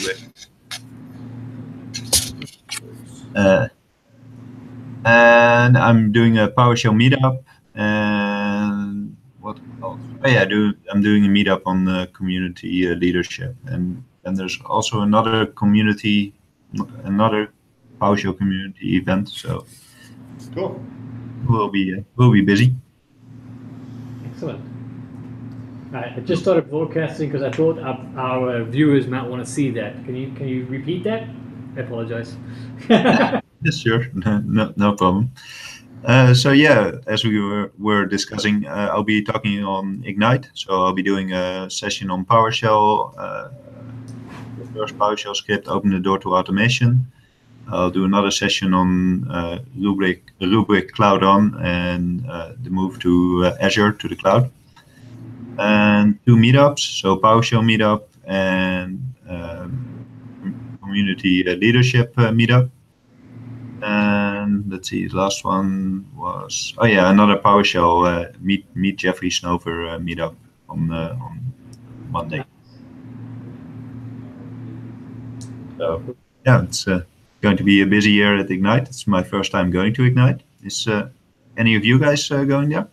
with. And I'm doing a PowerShell meetup. And what else? Oh yeah, I'm doing a meetup on community leadership, and there's also another PowerShell community event. So cool. We'll be busy. Excellent. I just started broadcasting because I thought our viewers might want to see that. Can you repeat that? I apologize. Yes, sure. No problem. So yeah, as we were discussing, I'll be talking on Ignite. So I'll be doing a session on PowerShell. The first PowerShell script, open the door to automation. I'll do another session on Rubrik Cloud On and the move to Azure to the cloud. And 2 meetups, so PowerShell meetup and community leadership meetup. And let's see, the last one was another PowerShell meet Jeffrey Snover meetup on Monday. So yeah, it's going to be a busy year at Ignite. It's my first time going to Ignite. Is any of you guys going there?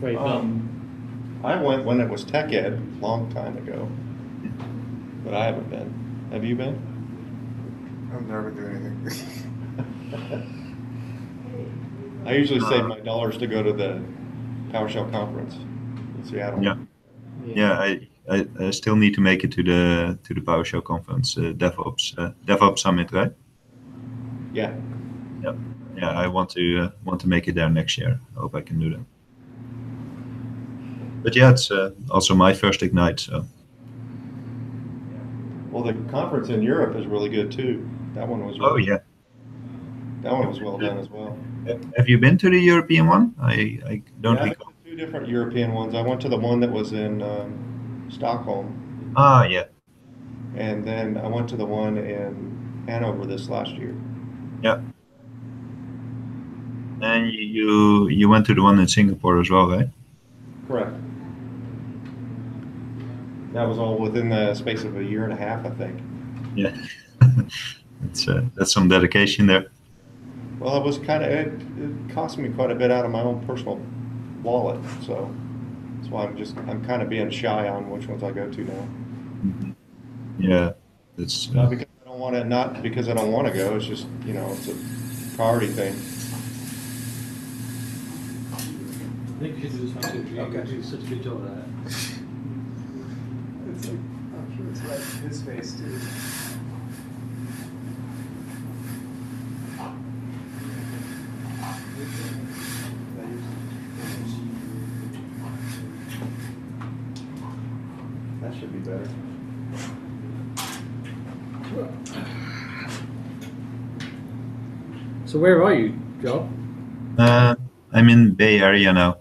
I went when it was Tech Ed a long time ago, but I haven't been. Have you been? I've never been doing anything. I usually save my dollars to go to the PowerShell conference in Seattle. Yeah. I still need to make it to the PowerShell conference, DevOps Summit, right? Yeah. Yeah. I want to make it there next year. I hope I can do that. But yeah, it's also my first Ignite. So. Well, the conference in Europe is really good too. That one was. Oh yeah. That one was well done as well. Have you been to the European one? I don't recall. I've been to 2 different European ones. I went to the one that was in Stockholm. Ah, yeah. And then I went to the one in Hanover this last year. Yeah. And you went to the one in Singapore as well, right? Correct. That was all within the space of a year and a half, I think. Yeah. That's some dedication there. Well, it was it cost me quite a bit out of my own personal wallet, so that's why I'm kind of being shy on which ones I go to now. Mm-hmm. Yeah, that's not because I don't want to, not because I don't want to go. It's just it's a priority thing. I think you should do this one too. You do such a good job of that. I'm sure it's right in his face too. That should be better. So where are you, Joe? I'm in Bay Area now,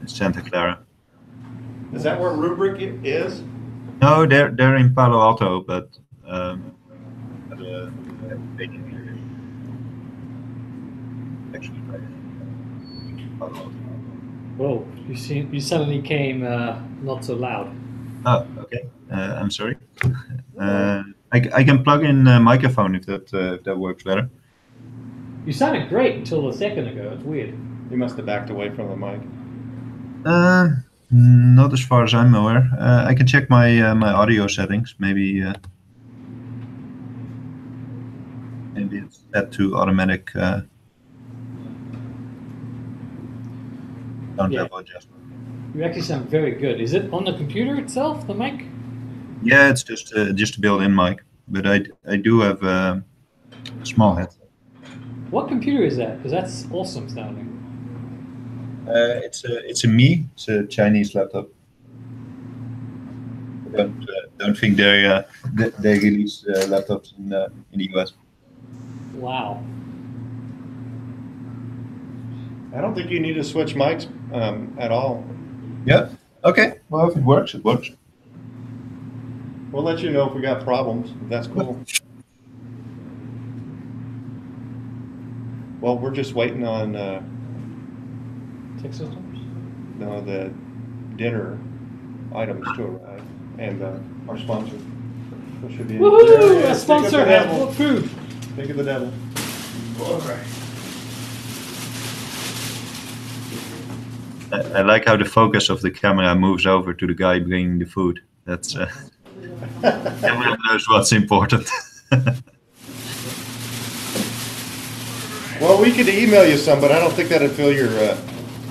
in Santa Clara. Is that where Rubrik is? No, they're in Palo Alto, but actually, Palo Alto. Whoa, you suddenly came not so loud. Oh, okay. I'm sorry. I can plug in a microphone if that works better. You sounded great until a second ago. It's weird. You must have backed away from the mic. Not as far as I'm aware. I can check my my audio settings. Maybe it's set to automatic sound level adjustment. You actually sound very good. Is it on the computer itself, the mic? Yeah, it's just a built-in mic, but I do have a small headset. What computer is that? Because that's awesome sounding. It's a Mi. It's a Chinese laptop. Don't think they release laptops in the US. Wow. I don't think you need to switch mics at all. Yeah. Okay. Well, if it works, it works. We'll let you know if we got problems. That's cool. Well, we're just waiting on Tech Systems? the dinner items to arrive and our sponsor. That should be it. Woohoo! There it A is. sponsor Think of the has devil. more food. Think of the devil. I like how the focus of the camera moves over to the guy bringing the food. That's everyone knows what's important. Well, we could email you some, but I don't think that'd fill your.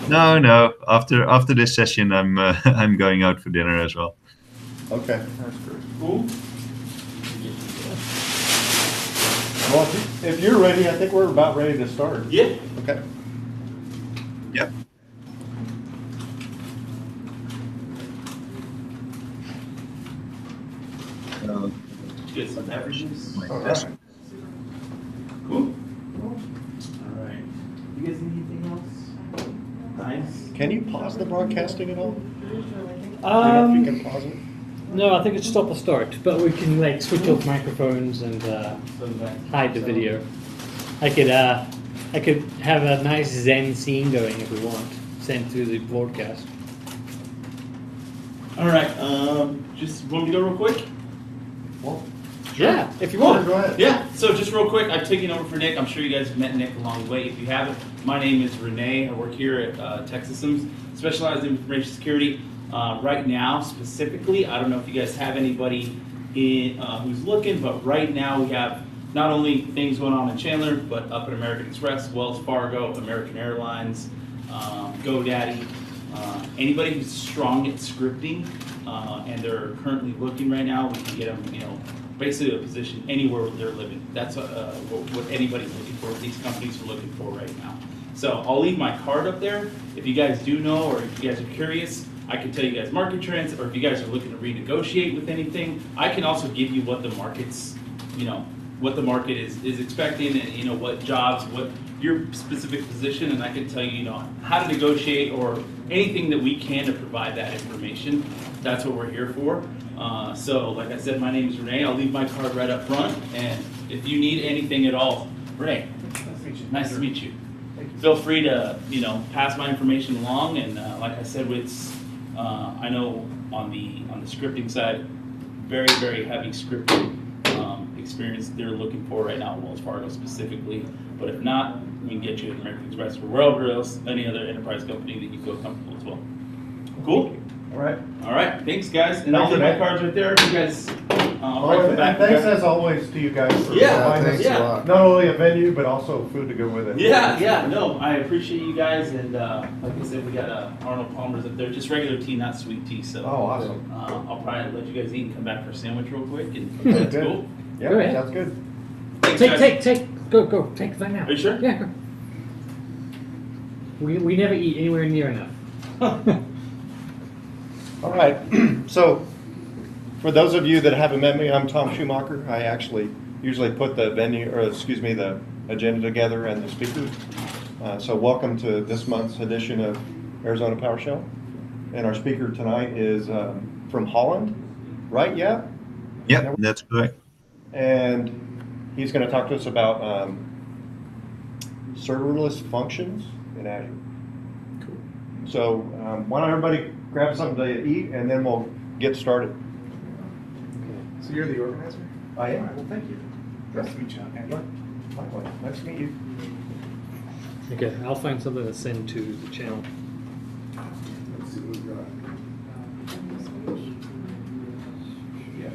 No. After this session, I'm I'm going out for dinner as well. Okay. That's great. Cool. Well, if you're ready, I think we're about ready to start. Yeah. Okay. Yep. Get some beverages. All right. Cool. All right. You guys need anything else? Nice. Can you pause the broadcasting at all? Do you know if you Um, can pause it? no, I think it's stop or start, but we can like switch off microphones and hide the video. I could have a nice Zen scene going if we want, sent through the broadcast. All right. Just want me to go real quick? Well, Yeah, if you sure, want. go ahead. Yeah, so just real quick, I've taken over for Nick. I'm sure you guys have met Nick along the way. If you haven't, my name is Renee. I work here at TechSystems, specialized in information security. Right now, specifically, I don't know if you guys have anybody who's looking, but right now we have not only things going on in Chandler, but up at American Express, Wells Fargo, American Airlines, GoDaddy. Anybody who's strong at scripting and they're currently looking right now, we can get them, basically a position anywhere they're living. That's what anybody's looking for. These companies are looking for right now. So I'll leave my card up there. If you guys do know, or if you guys are curious, I can tell you guys market trends, or if you guys are looking to renegotiate with anything, I can also give you what the market's, what the market is expecting, and what jobs, what your specific position, and I can tell you, how to negotiate or anything that we can to provide that information. That's what we're here for. So, like I said, my name is Renee. I'll leave my card right up front, and if you need anything at all, Renee, nice to meet you. Feel free to, pass my information along, and like I said, I know on the scripting side, very, very heavy scripting experience they're looking for right now, Wells Fargo specifically. But if not, we can get you at American Express or wherever else, any other enterprise company that you feel comfortable as well. Cool. All right. All right. Thanks, guys. And I'll Thanks, leave my Renee. cards right there. You guys, Oh, right and back. thanks as always to you guys for providing us thanks a lot. not only a venue but also food to go with it. Yeah, no, I appreciate you guys, and like I said, we got Arnold Palmer's up there, just regular tea, not sweet tea. So Oh, awesome. I'll probably let you guys eat and come back for a sandwich real quick, and Okay, that's good. cool. Yeah, Go ahead. sounds good. Thanks, guys. Take, go, take that now. Are you sure? Yeah, go. We never eat anywhere near enough. All right. So, for those of you that haven't met me, I'm Tom Schumacher. I actually usually put the the agenda together and the speakers. So welcome to this month's edition of Arizona PowerShell. And our speaker tonight is from Holland, right? Yeah. Yeah, that's correct. And he's going to talk to us about serverless functions in Azure. Cool. So why don't everybody grab something to eat, and then we'll get started. So you're the organizer? I am. All right, well, thank you. Nice to meet you, Angela. Likewise. Nice to meet you. Okay, I'll find something to send to the channel. Let's see what we've got. Yeah.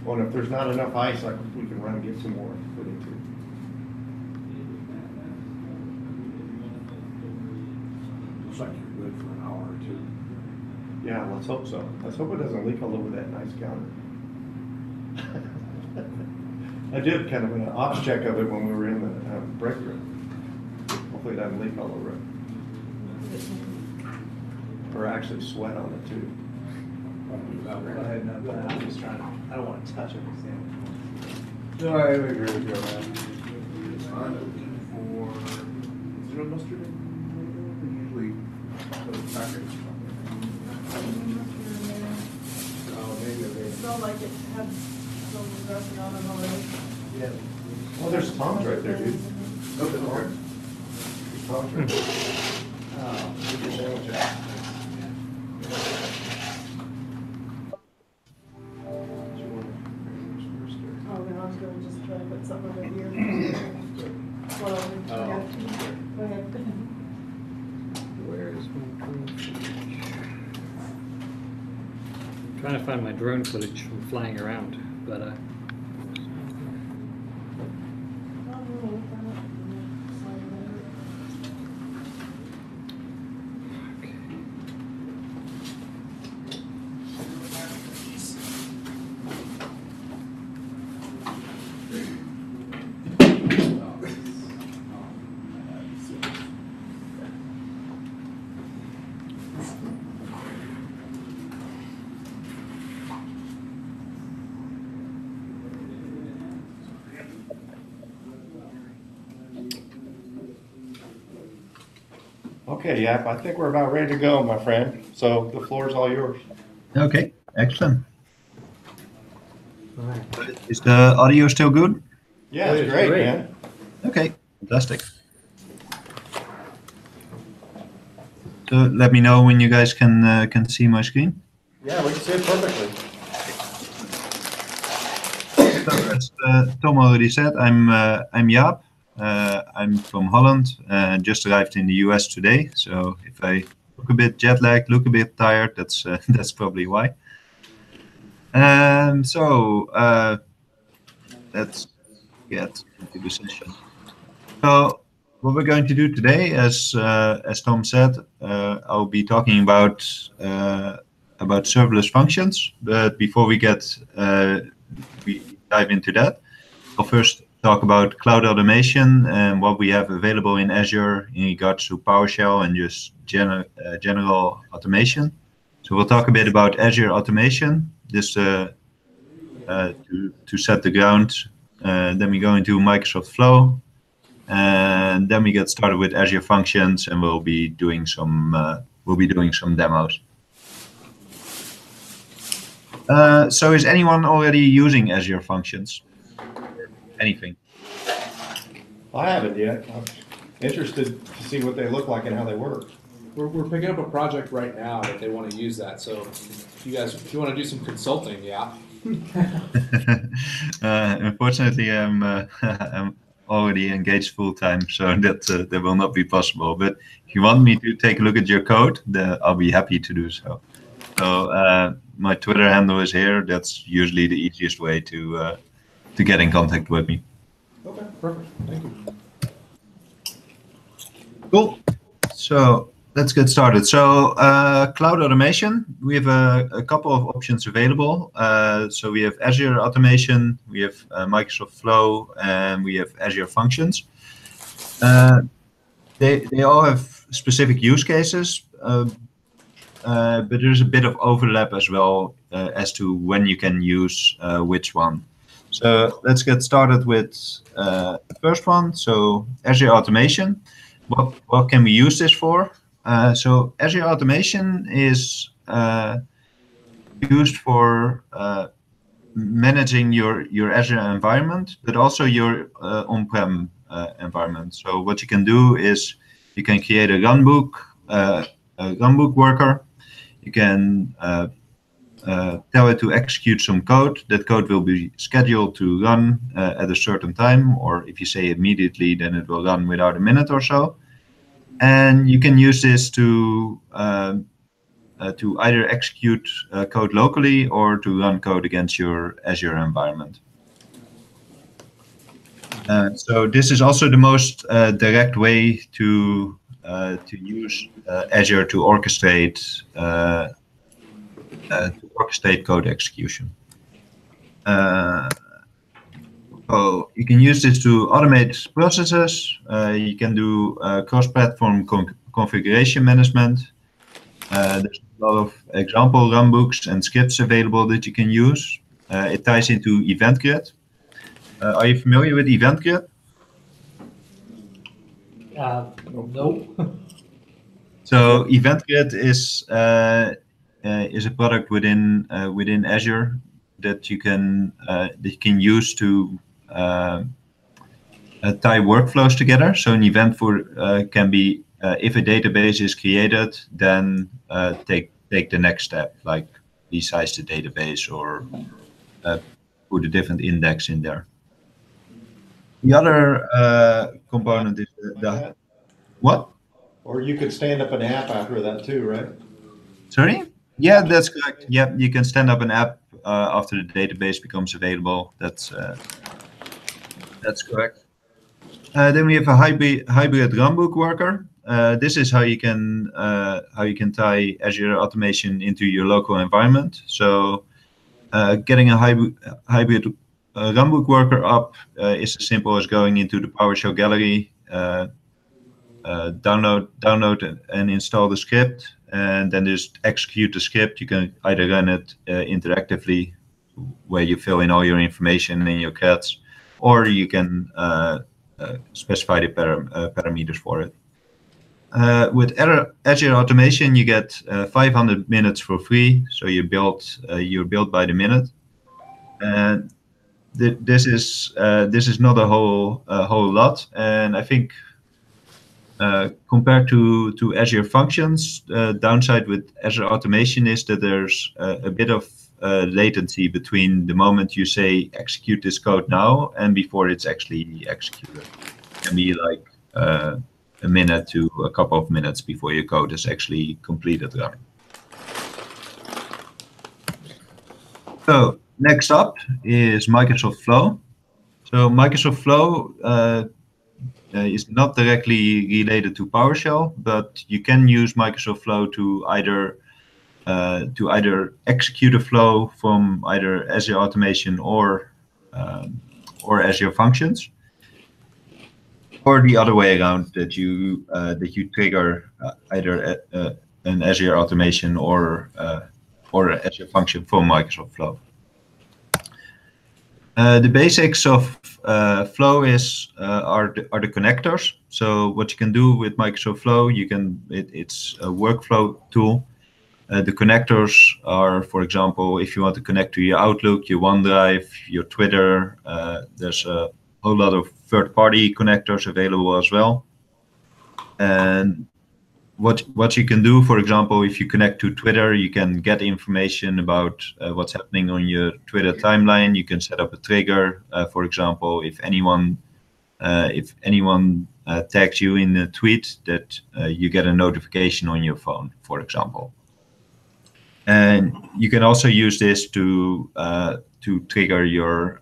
Well, and if there's not enough ice, we can run and get some more and put into it. Looks like you're good for an hour or two. Yeah, let's hope so. Let's hope it doesn't leak all over that nice counter. I did kind of an ops check of it when we were in the break room. Hopefully it doesn't leak all over it. Or actually sweat on it too. Go ahead and but I'm just trying to, I don't want to touch it. No, I agree with you on that. I'm looking for, is there a mustard in there? Usually, those packets. Oh, maybe It smelled like it had some dressing on it already. Yeah. Well, there's Tom's right there, dude. Okay, okay. Tom's right there. Oh, maybe a sandwich. trying to find my drone footage from flying around, but Okay, Jaap, I think we're about ready to go, my friend. So the floor is all yours. Okay, excellent. all right. Is the audio still good? Yeah, it's great, Great. man. Okay, fantastic. So let me know when you guys can see my screen. Yeah, we can see it perfectly. So as Tom already said, I'm Jaap. I'm from Holland. Just arrived in the US today. So if I look a bit jet lagged, look a bit tired, that's that's probably why. So let's get into the session. So what we're going to do today, as Tom said, I'll be talking about serverless functions. But before we dive into that, I'll first talk about cloud automation and what we have available in Azure in regards to PowerShell and just general automation. So we'll talk a bit about Azure automation, just to set the ground. Then we go into Microsoft Flow, and then we get started with Azure Functions, and we'll be doing some demos. So is anyone already using Azure Functions? Anything? I haven't yet. I'm interested to see what they look like and how they work. We're picking up a project right now that they want to use that. So if you want to do some consulting, yeah. Unfortunately, I'm already engaged full time, so that will not be possible. But if you want me to take a look at your code, then I'll be happy to do so. So my Twitter handle is here. That's usually the easiest way to get in contact with me. Okay, perfect. Thank you. Cool. So let's get started. So cloud automation, we have a couple of options available. So we have Azure automation, we have Microsoft Flow, and we have Azure Functions. They all have specific use cases, but there's a bit of overlap as well as to when you can use which one. So let's get started with the first one. So Azure automation. What can we use this for? So Azure automation is used for managing your Azure environment, but also your on-prem environment. So what you can do is you can create a runbook worker. You can tell it to execute some code. That code will be scheduled to run at a certain time, or if you say immediately, then it will run without a minute or so. And you can use this to either execute code locally or to run code against your Azure environment. So this is also the most direct way to use Azure to orchestrate code execution. So you can use this to automate processes. You can do cross-platform configuration management. There's a lot of example runbooks and scripts available that you can use. It ties into Event Grid. Are you familiar with Event Grid? Nope. So Event Grid is a product within Azure that you can use to tie workflows together. So an event can be if a database is created, then take the next step, like resize the database or put a different index in there. The other component is what? Or you could stand up an app after that too, right? Sorry? Yeah, that's correct. Yeah, you can stand up an app after the database becomes available. That's correct. Then we have a hybrid runbook worker. This is how you can tie Azure automation into your local environment. So getting a hybrid runbook worker up is as simple as going into the PowerShell gallery, download and install the script, and then just execute the script. You can either run it interactively, where you fill in all your information in your CADs, or you can specify the parameters for it. With Azure Automation, you get 500 minutes for free, so you're billed by the minute. And this is not a whole lot, and I think compared to Azure Functions, downside with Azure Automation is that there's a bit of latency between the moment you say execute this code now and before it's actually executed. It can be like a minute to a couple of minutes before your code is actually completed running. So next up is Microsoft Flow. So Microsoft Flow is not directly related to PowerShell, but you can use Microsoft Flow to either execute a flow from either Azure Automation or Azure Functions, or the other way around, that you trigger either an Azure Automation or Azure Function from Microsoft Flow. The basics of Flow are the connectors. So what you can do with Microsoft Flow, it's a workflow tool. The connectors are, for example, if you want to connect to your Outlook, your OneDrive, your Twitter, there's a whole lot of third-party connectors available as well. And what you can do, for example, if you connect to Twitter, you can get information about what's happening on your Twitter timeline. You can set up a trigger, for example, if anyone tags you in a tweet, that you get a notification on your phone, for example. And you can also use this to trigger your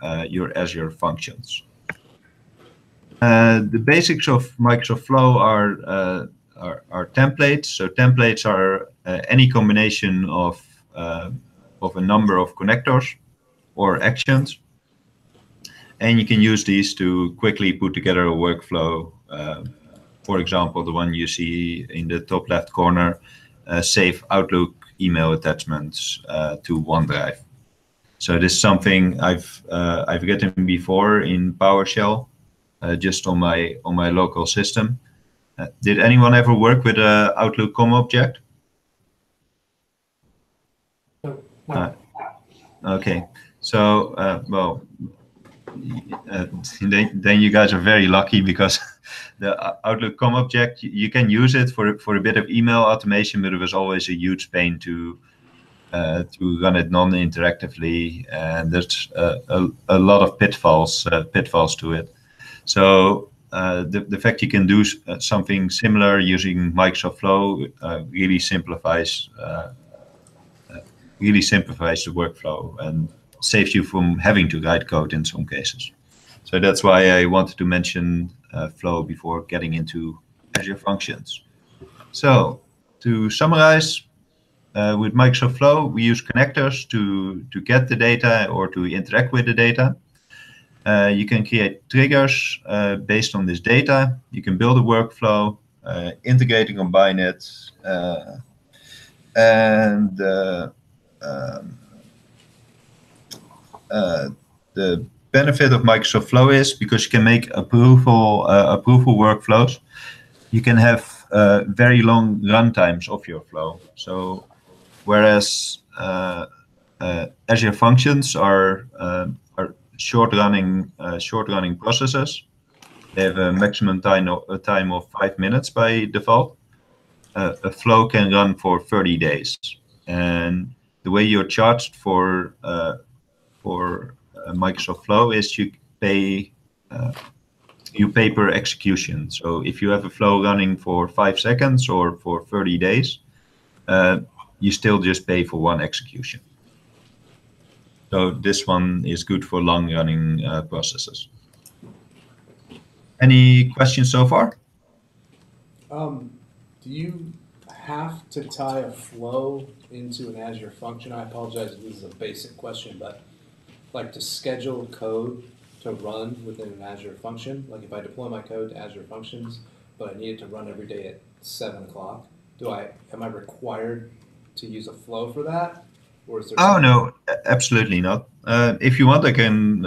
Azure functions. The basics of Microsoft Flow are templates. So templates are any combination of a number of connectors or actions, and you can use these to quickly put together a workflow. For example, the one you see in the top left corner, save Outlook email attachments to OneDrive. So this is something I've written before in PowerShell, just on my local system. Did anyone ever work with a Outlook COM object? Okay, so well, then you guys are very lucky, because the Outlook COM object, you can use it for a bit of email automation, but it was always a huge pain to run it non-interactively, and there's a lot of pitfalls to it. So the fact you can do something similar using Microsoft Flow really simplifies the workflow and saves you from having to write code in some cases. So that's why I wanted to mention Flow before getting into Azure Functions. So to summarize, with Microsoft Flow, we use connectors to get the data or to interact with the data. You can create triggers based on this data. You can build a workflow, integrate and combine it, and the benefit of Microsoft Flow is, because you can make approval workflows, you can have very long runtimes of your flow. So whereas Azure Functions are short-running processes, they have a maximum time of 5 minutes by default. A flow can run for 30 days, and the way you're charged for Microsoft Flow is you pay per execution. So if you have a flow running for 5 seconds or for 30 days, you still just pay for one execution. So this one is good for long-running processes. Any questions so far? Do you have to tie a flow into an Azure function? I apologize if this is a basic question, but like to schedule code to run within an Azure function, like if I deploy my code to Azure Functions, but I need it to run every day at 7 o'clock, am I required to use a flow for that? Or is there No, absolutely not. If you want, I can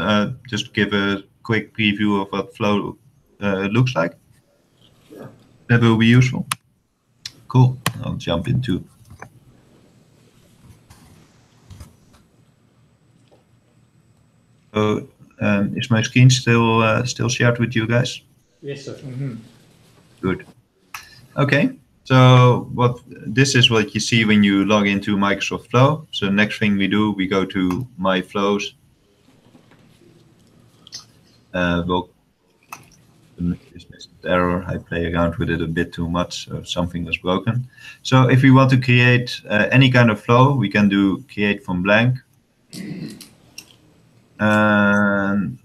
just give a quick preview of what flow looks like. Sure. That will be useful. Cool. I'll jump into. So, is my screen still shared with you guys? Yes, sir. Good. Okay. So this is what you see when you log into Microsoft Flow. So the next thing we do, we go to My Flows. Error. I play around with it a bit too much, so something was broken. So if we want to create any kind of flow, we can do create from blank. And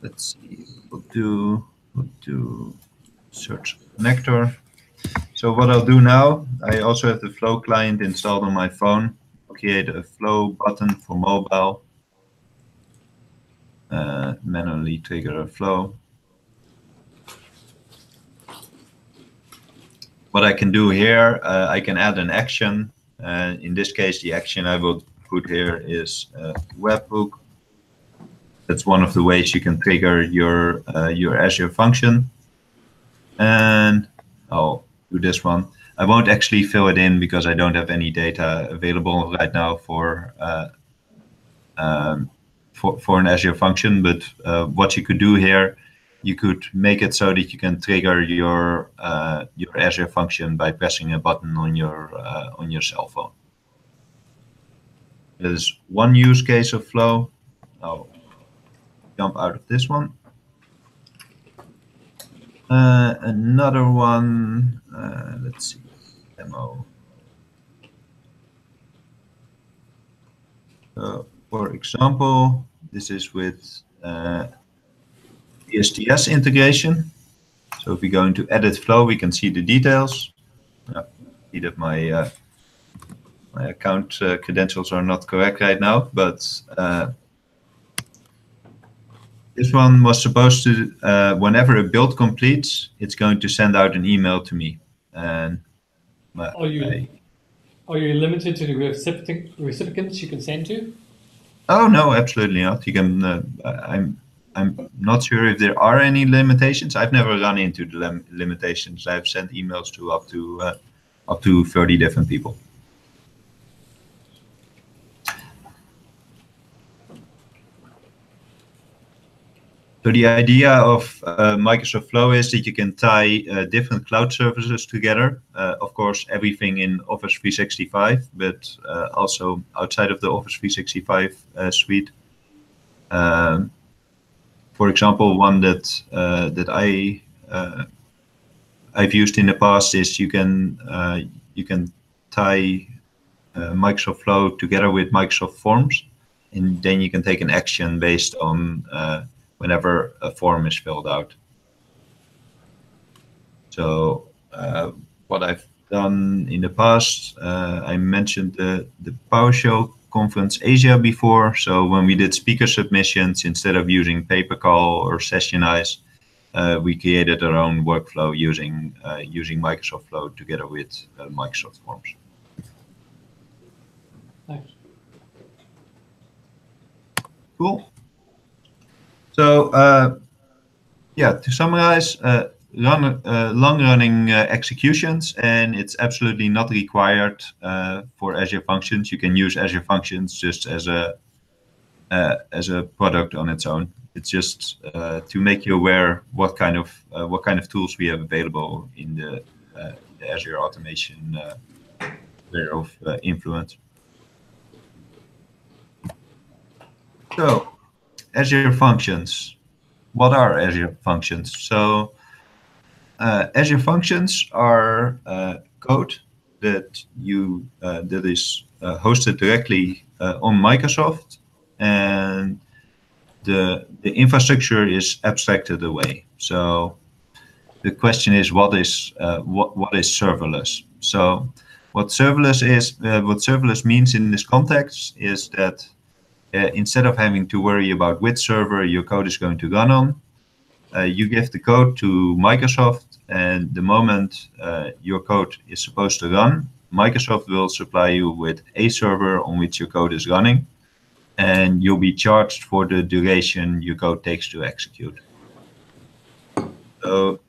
let's see, we'll do search connector. So what I'll do now, I also have the Flow client installed on my phone. I'll create a Flow button for mobile. Manually trigger a flow. What I can do here, I can add an action. In this case, the action I will put here is webhook. That's one of the ways you can trigger your Azure function. And I'll do this one. I won't actually fill it in because I don't have any data available right now for an Azure function. But what you could do here, you could make it so that you can trigger your Azure function by pressing a button on your cell phone. There's one use case of Flow. I'll jump out of this one. Another one, let's see, demo. For example, this is with STS integration. So if we go into Edit Flow, we can see the details. See that my account credentials are not correct right now, but this one was supposed to, whenever a build completes, it's going to send out an email to me. And Are you limited to the recipients you can send to? Oh no, absolutely not. You can. I'm not sure if there are any limitations. I've never run into the limitations. I've sent emails to up to 30 different people. So the idea of Microsoft Flow is that you can tie different cloud services together. Of course, everything in Office 365, but also outside of the Office 365 suite. For example, one that I've used in the past is you can tie Microsoft Flow together with Microsoft Forms, and then you can take an action based on whenever a form is filled out. So what I've done in the past, I mentioned the PowerShell conference Asia before. So when we did speaker submissions, instead of using pay-per-call or Sessionize, we created our own workflow using Microsoft Flow together with Microsoft Forms. Thanks. Cool. So yeah, to summarize, long-running executions, and it's absolutely not required for Azure Functions. You can use Azure Functions just as a product on its own. It's just to make you aware what kind of tools we have available in the Azure automation layer of influence. So, Azure Functions. What are Azure Functions? So, Azure Functions are code that that is hosted directly on Microsoft, and the infrastructure is abstracted away. So the question is, what is serverless? So what serverless means in this context is that instead of having to worry about which server your code is going to run on, you give the code to Microsoft, and the moment your code is supposed to run, Microsoft will supply you with a server on which your code is running, and you'll be charged for the duration your code takes to execute. So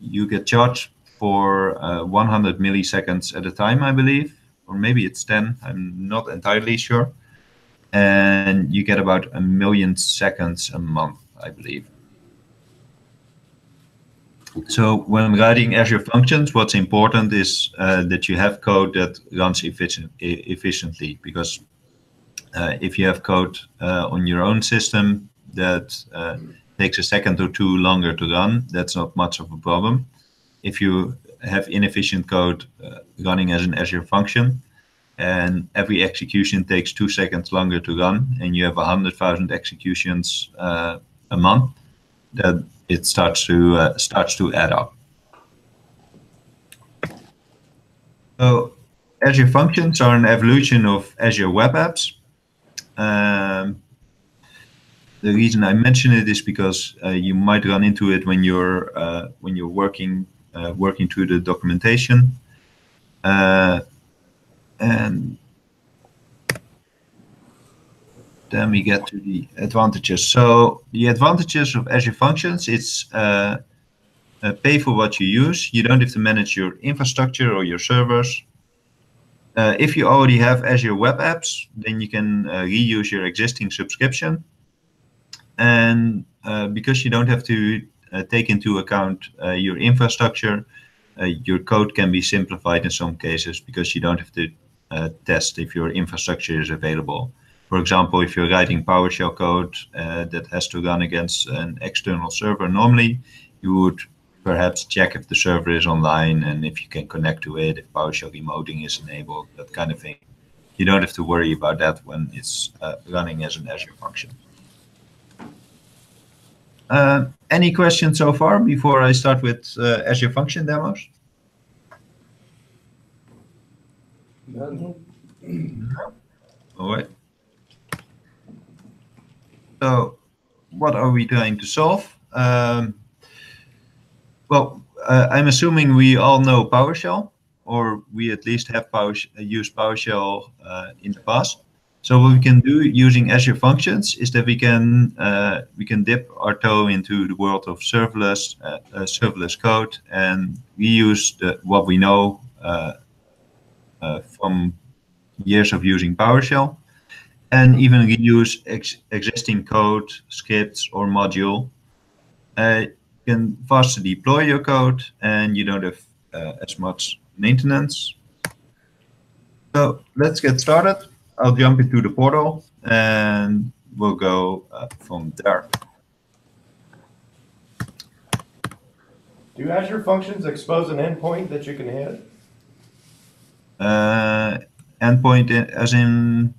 you get charged for 100 milliseconds at a time, I believe, or maybe it's 10, I'm not entirely sure. And you get about 1 million seconds a month, I believe. So when writing Azure Functions, what's important is that you have code that runs efficiently, because if you have code on your own system that takes a second or two longer to run, that's not much of a problem. If you have inefficient code running as an Azure function, and every execution takes 2 seconds longer to run, and you have 100,000 executions a month, that it starts to add up. So Azure Functions are an evolution of Azure Web Apps. The reason I mention it is because you might run into it when you're working through the documentation, and then we get to the advantages. So the advantages of Azure Functions, it's pay for what you use. You don't have to manage your infrastructure or your servers. If you already have Azure Web Apps, then you can reuse your existing subscription. And because you don't have to take into account your infrastructure, your code can be simplified in some cases because you don't have to test if your infrastructure is available. For example, if you're writing PowerShell code that has to run against an external server, normally you would perhaps check if the server is online and if you can connect to it, if PowerShell remoting is enabled, that kind of thing. You don't have to worry about that when it's running as an Azure function. Any questions so far before I start with Azure Function demos? None. No? All right. So what are we trying to solve? Well, I'm assuming we all know PowerShell, or we at least have used PowerShell in the past. So what we can do using Azure Functions is that we can dip our toe into the world of serverless code and reuse what we know from years of using PowerShell, and even reuse existing code, scripts, or module. You can faster deploy your code, and you don't have as much maintenance. So let's get started. I'll jump into the portal, and we'll go from there. Do Azure Functions expose an endpoint that you can hit? Endpoint as in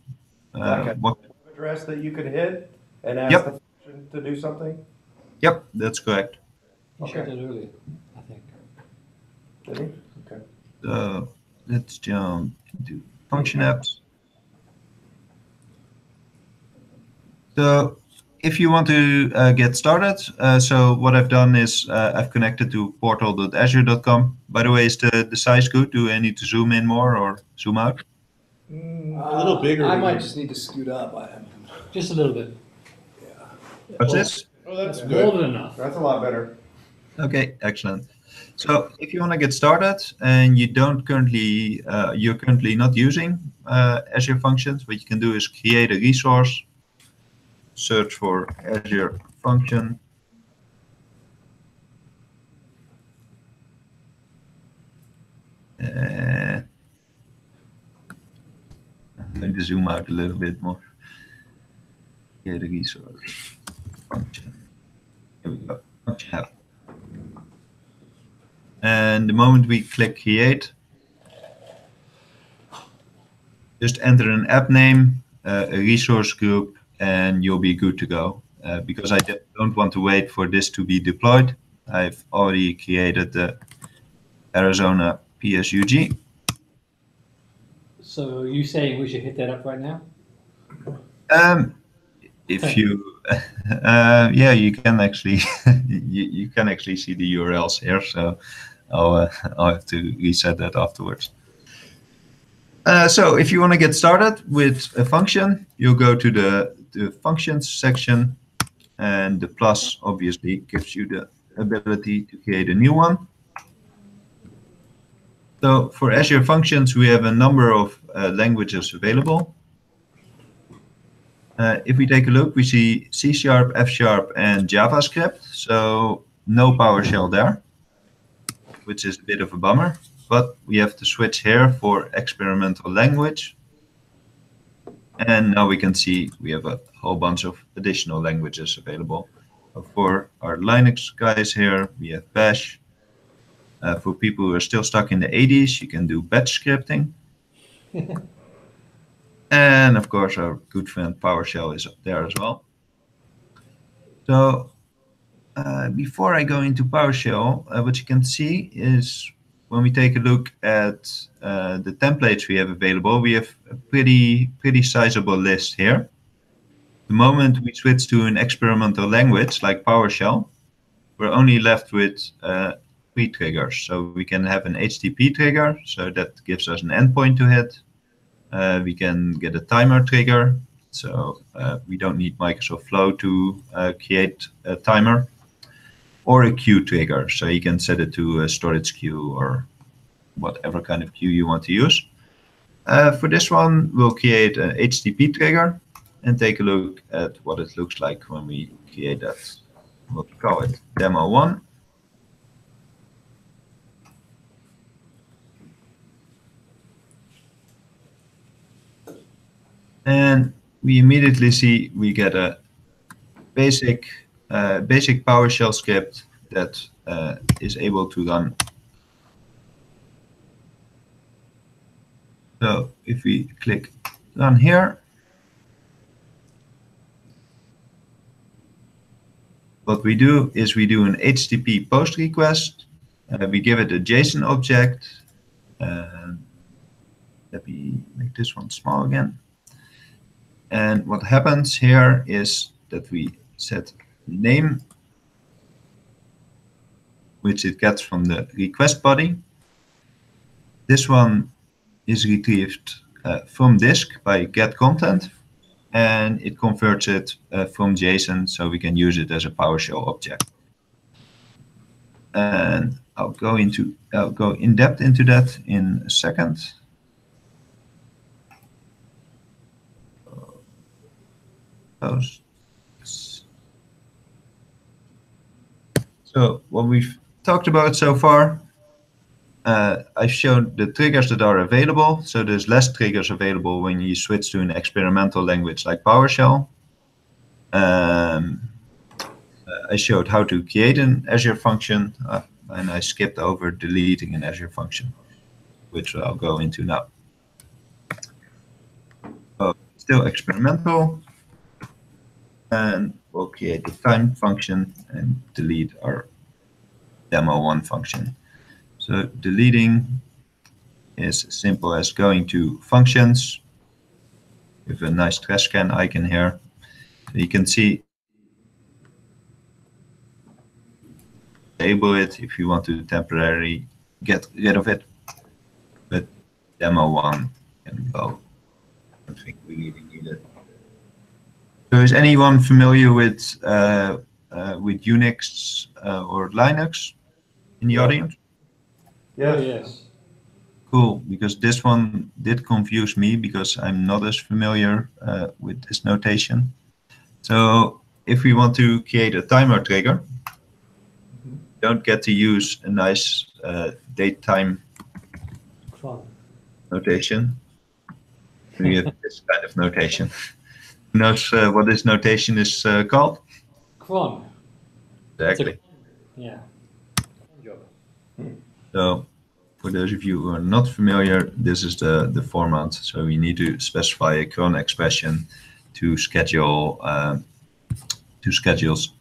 Like a what? address that you could hit and ask Yep. the function to do something? Yep, that's correct. You Okay. showed it earlier, I think. Did he? Okay. So let's jump into function apps. So if you want to get started, so what I've done is I've connected to portal.azure.com. By the way, is the size good? Do I need to zoom in more or zoom out? A little bigger. I would might be- just need to scoot up. Just a little bit. What's this? Oh, that's More good. than enough. That's a lot better. Okay, excellent. So if you want to get started and you don't currently, you're currently not using Azure Functions, what you can do is create a resource, search for Azure Function. I'm going to zoom out a little bit more. Create a resource function. Here we go. Function app. And the moment we click create, Just enter an app name, a resource group, and you'll be good to go. Because I don't want to wait for this to be deployed, I've already created the Arizona PSUG. So you saying we should hit that up right now? If you, yeah, you can actually, you can actually see the URLs here. So I'll have to reset that afterwards. So if you want to get started with a function, you'll go to the functions section, and the plus obviously gives you the ability to create a new one. So for Azure Functions, we have a number of languages available. If we take a look, we see C#, F#, and JavaScript. So no PowerShell there, which is a bit of a bummer. But we have to switch here for experimental language. And now we can see we have a whole bunch of additional languages available. For our Linux guys here, we have Bash. For people who are still stuck in the 80s, you can do batch scripting. And of course, our good friend PowerShell is up there as well. So before I go into PowerShell, what you can see is when we take a look at the templates we have available, we have a pretty sizable list here. The moment we switch to an experimental language like PowerShell, we're only left with 3 triggers. So we can have an HTTP trigger, so that gives us an endpoint to hit. We can get a timer trigger, so we don't need Microsoft Flow to create a timer, or a queue trigger, so you can set it to a storage queue or whatever kind of queue you want to use. For this one, we'll create an HTTP trigger and take a look at what it looks like when we create that. We'll call it demo 1. And we immediately see we get a basic PowerShell script that is able to run. So if we click run here, what we do is we do an HTTP post request. We give it a JSON object. Let me make this one small again. And what happens here is that we set name, which it gets from the request body. This one is retrieved from disk by get content, and it converts it from JSON, so we can use it as a PowerShell object. And I'll go in depth into that in a second. So what we've talked about so far, I've shown the triggers that are available. So there's less triggers available when you switch to an experimental language like PowerShell. I showed how to create an Azure function, and I skipped over deleting an Azure function, which I'll go into now. So still experimental. And we'll create the time function and delete our demo 1 function. So deleting is as simple as going to functions with a nice trash can icon here. So you can see, enable it if you want to temporarily get rid of it, but demo 1 can go. I don't think we really need it. So is anyone familiar with Unix or Linux in the audience? Yeah. Oh, yes. Cool, because this one did confuse me because I'm not as familiar with this notation. So if we want to create a timer trigger, we don't get to use a nice date time notation. We have this kind of notation. Who knows what this notation is called? Cron. Exactly. Yeah. So for those of you who are not familiar, this is the format. So we need to specify a cron expression to schedule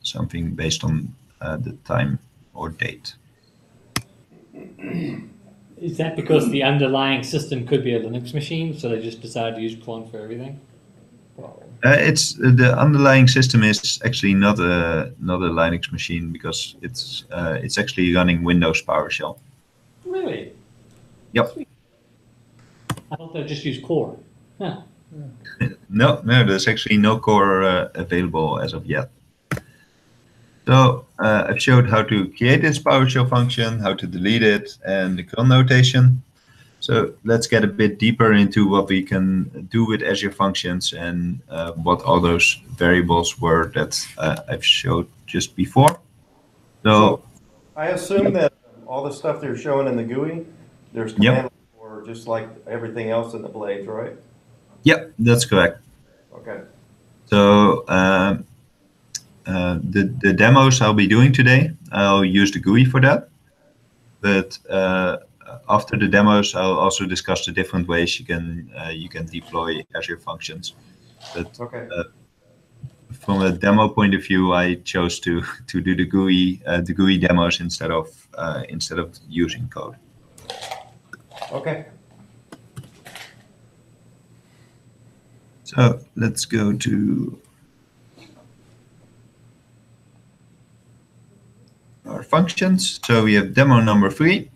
something based on the time or date. Is that because the underlying system could be a Linux machine, so they just decided to use clone for everything? It's the underlying system is actually not a Linux machine because it's actually running Windows PowerShell. Really? Yep. Sweet. I thought they just use core. Huh. No, there's actually no core available as of yet. So I've showed how to create this PowerShell function, how to delete it, and the cron notation. So let's get a bit deeper into what we can do with Azure Functions and what all those variables were that I've showed just before. So I assume that all the stuff they're showing in the GUI, there's command for just like everything else in the blades, right? Yep, that's correct. Okay. So the demos I'll be doing today, I'll use the GUI for that. But after the demos, I'll also discuss the different ways you can deploy Azure Functions. But from a demo point of view, I chose to do the GUI demos instead of using code. Okay. So let's go to our functions. So we have demo number 3.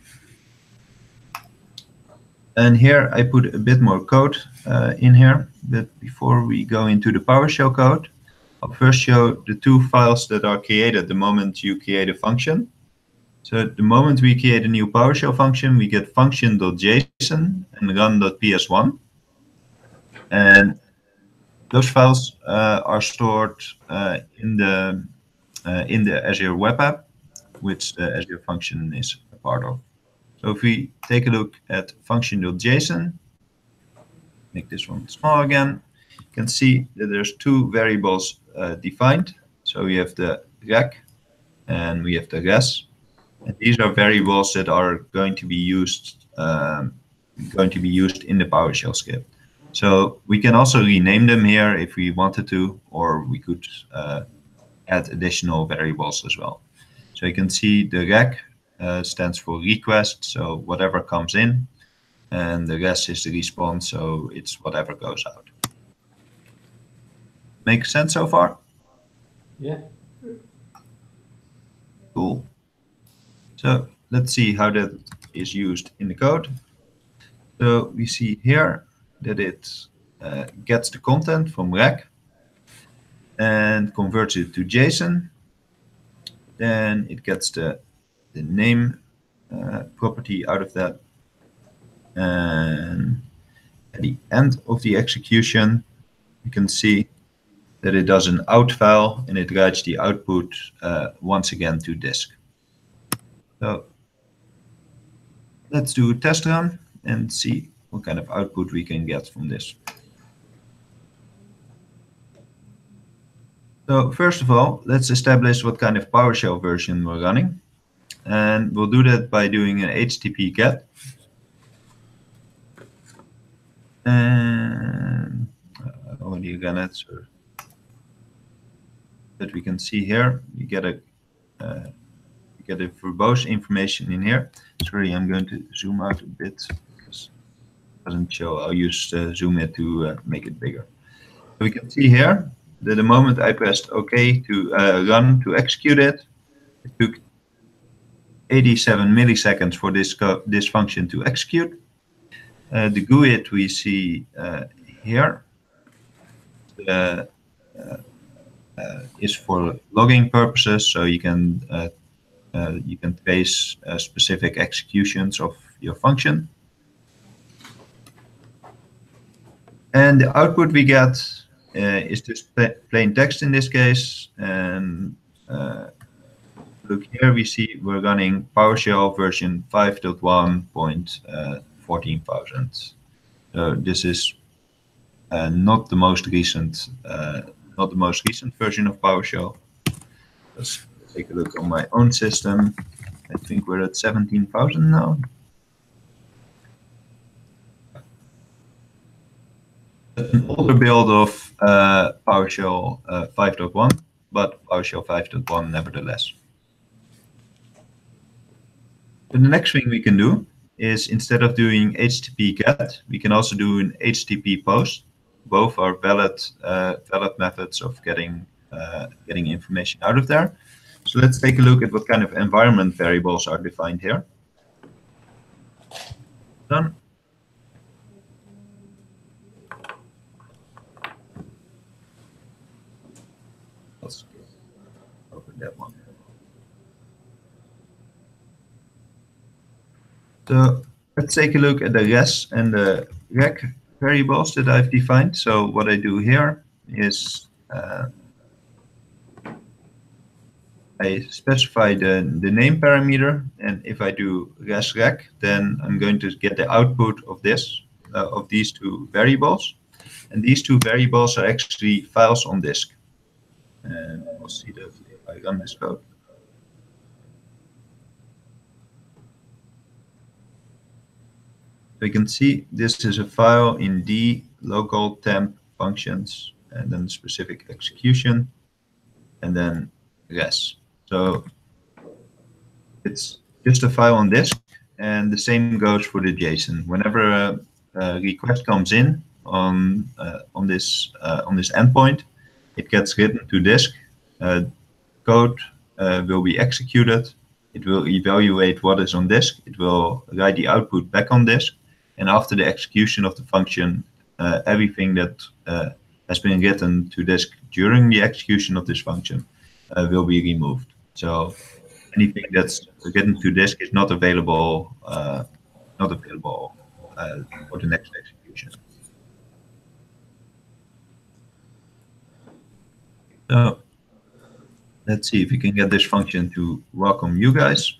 And here I put a bit more code in here. But before we go into the PowerShell code, I'll first show the 2 files that are created the moment you create a function. So the moment we create a new PowerShell function, we get function.json and run.ps1. And those files are stored in the Azure web app, which the Azure function is a part of. So if we take a look at function.json, make this one small again, you can see that there's 2 variables defined. So we have the rec and we have the res. And these are variables that are going to be used in the PowerShell script. So we can also rename them here if we wanted to, or we could add additional variables as well. So you can see the rec stands for request, so whatever comes in, and the res is the response, so it's whatever goes out. Make sense so far? Yeah. Cool. So let's see how that is used in the code. So we see here that it gets the content from rec and converts it to JSON. Then it gets the name property out of that. And at the end of the execution, you can see that it does an out file and it writes the output once again to disk. So let's do a test run and see what kind of output we can get from this. So first of all, let's establish what kind of PowerShell version we're running. And we'll do that by doing an HTTP GET. And I already ran it, so that we can see here, you get a verbose information in here. Sorry, I'm going to zoom out a bit because it doesn't show. I'll use zoom it to make it bigger. So we can see here that the moment I pressed OK to run to execute it, it took 87 milliseconds for this function to execute. The GUID we see here is for logging purposes, so you can trace specific executions of your function. And the output we get is just plain text in this case. And look here, we see we're running PowerShell version 5.1.14,000. So this is not the most recent version of PowerShell. Let's take a look on my own system. I think we're at 17,000 now. an older build of PowerShell 5.1, but PowerShell 5.1 nevertheless. So the next thing we can do is, instead of doing HTTP GET, we can also do an HTTP POST. Both are valid methods of getting information out of there. So let's take a look at what kind of environment variables are defined here. Done. Let's open that one. So let's take a look at the res and the rec variables that I've defined. So what I do here is I specify the name parameter, and if I do res rec, then I'm going to get the output of this of these two variables, and these two variables are actually files on disk. And we'll see that if I run this code. So you can see this is a file in D local temp functions, and then specific execution, and then res. So it's just a file on disk, and the same goes for the JSON. Whenever a request comes in on this endpoint, it gets written to disk. Code will be executed. It will evaluate what is on disk. It will write the output back on disk. And after the execution of the function, everything that has been written to disk during the execution of this function will be removed. So anything that's written to disk is not available for the next execution. So let's see if we can get this function to welcome you guys.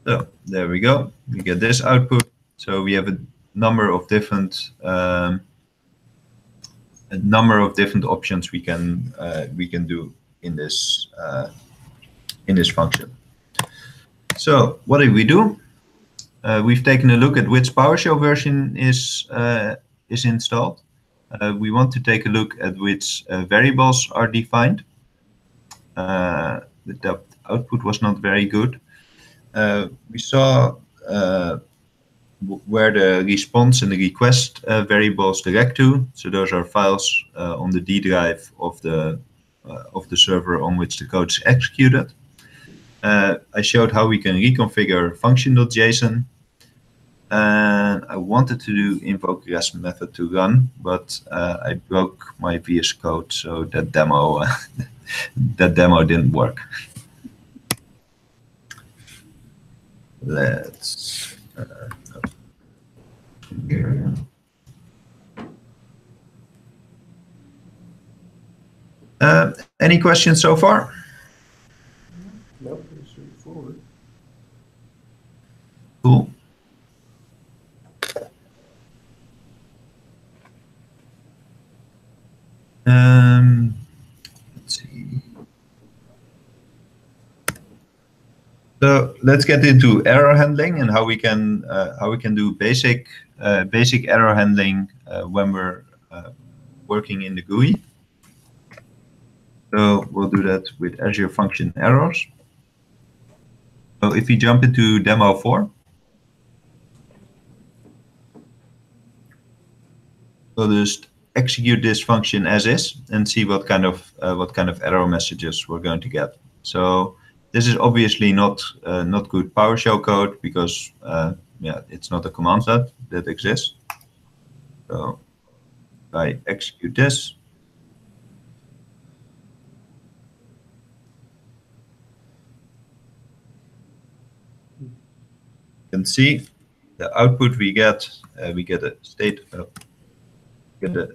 So there we go. We get this output. So we have a number of different options we can do in this function. So what did we do? We've taken a look at which PowerShell version is installed. We want to take a look at which variables are defined. The output was not very good. We saw where the response and the request variables direct to. So those are files on the D drive of the server on which the code is executed. I showed how we can reconfigure function.json. And I wanted to do invoke res method to run, but I broke my VS Code, so that demo didn't work. Let's any questions so far? Nope, pretty straightforward. Cool. Let's see. So let's get into error handling and how we can do basic error handling when we're working in the GUI. So we'll do that with Azure Function errors. So if you jump into demo 4, we'll just execute this function as is and see what kind of error messages we're going to get. So this is obviously not good PowerShell code because it's not a command set that exists. So if I execute this, you can see the output we get a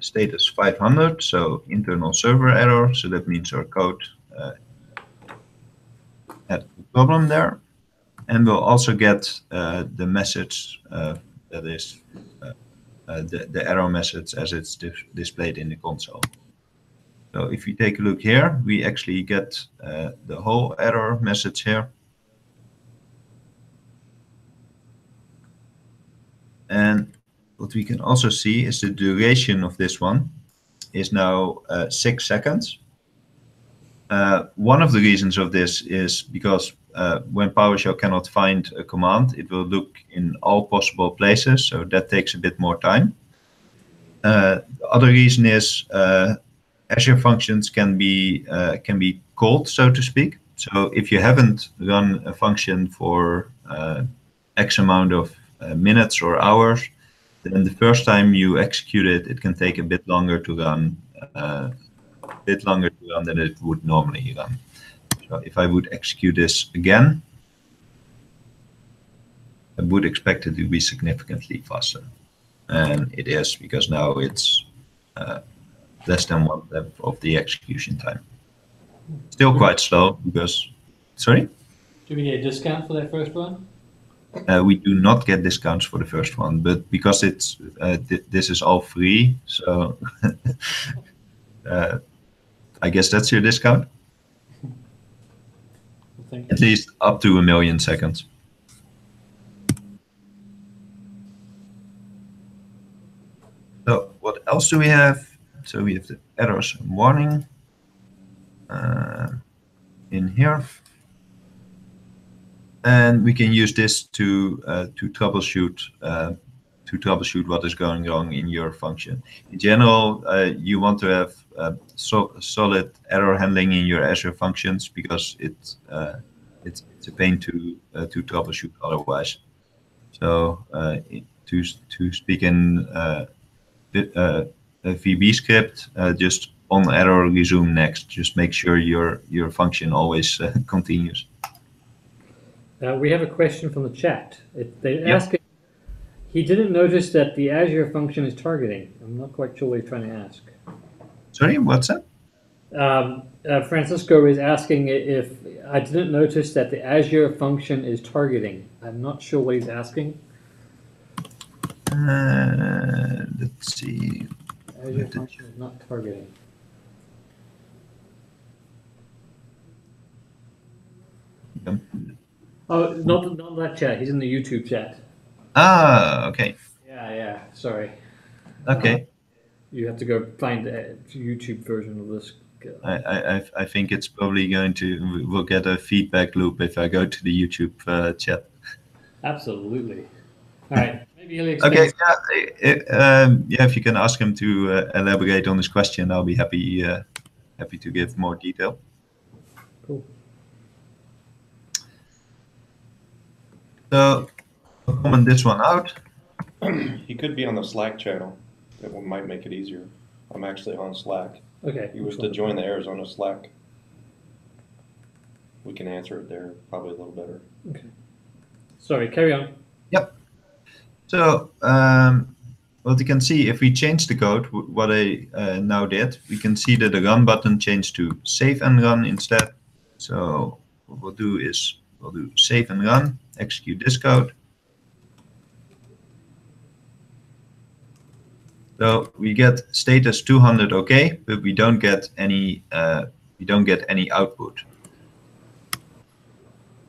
status 500, so internal server error. So that means our code had a problem there, and we'll also get the message that is the error message as it's displayed in the console. So if you take a look here, we actually get the whole error message here. what we can also see is the duration of this one is now 6 seconds. One of the reasons of this is because when PowerShell cannot find a command, it will look in all possible places, so that takes a bit more time. The other reason is Azure Functions can be called, so to speak. So if you haven't run a function for X amount of minutes or hours, then the first time you execute it, it can take a bit longer to run, than it would normally run. So if I would execute this again, I would expect it to be significantly faster. And it is, because now it's less than 1/10 of the execution time. Still quite slow because, sorry? Do we get a discount for that first one? We do not get discounts for the first one, but because it's this is all free, so I guess that's your discount. At least up to 1 million seconds. So what else do we have? So we have the errors and warning in here, and we can use this to troubleshoot what is going wrong in your function. In general, you want to have solid error handling in your Azure Functions, because it's a pain to troubleshoot otherwise. So to speak in a VB script, just on error resume next. Just make sure your function always continues. We have a question from the chat. They're asking, he didn't notice that the Azure function is targeting. I'm not quite sure what he's trying to ask. Sorry, what's that? Francisco is asking if I didn't notice that the Azure function is targeting. I'm not sure what he's asking. Let's see. Azure function is not targeting. Oh, not that chat. He's in the YouTube chat. Ah, okay. Yeah. Sorry. Okay. You have to go find the YouTube version of this. I think it's probably going to, we'll get a feedback loop if I go to the YouTube chat. Absolutely. All right. Maybe he'll explain. Okay. Yeah, if you can ask him to elaborate on this question, I'll be happy to give more detail. Cool. So I'll comment this one out. He could be on the Slack channel. That one might make it easier. I'm actually on Slack. Okay. He was to join the Arizona Slack. We can answer it there probably a little better. Okay. Sorry, carry on. Yep. So what you can see, if we change the code, what I now did, we can see that the run button changed to save and run instead. So what we'll do is we'll do save and run, execute this code. So we get status 200 OK, but we don't get any output.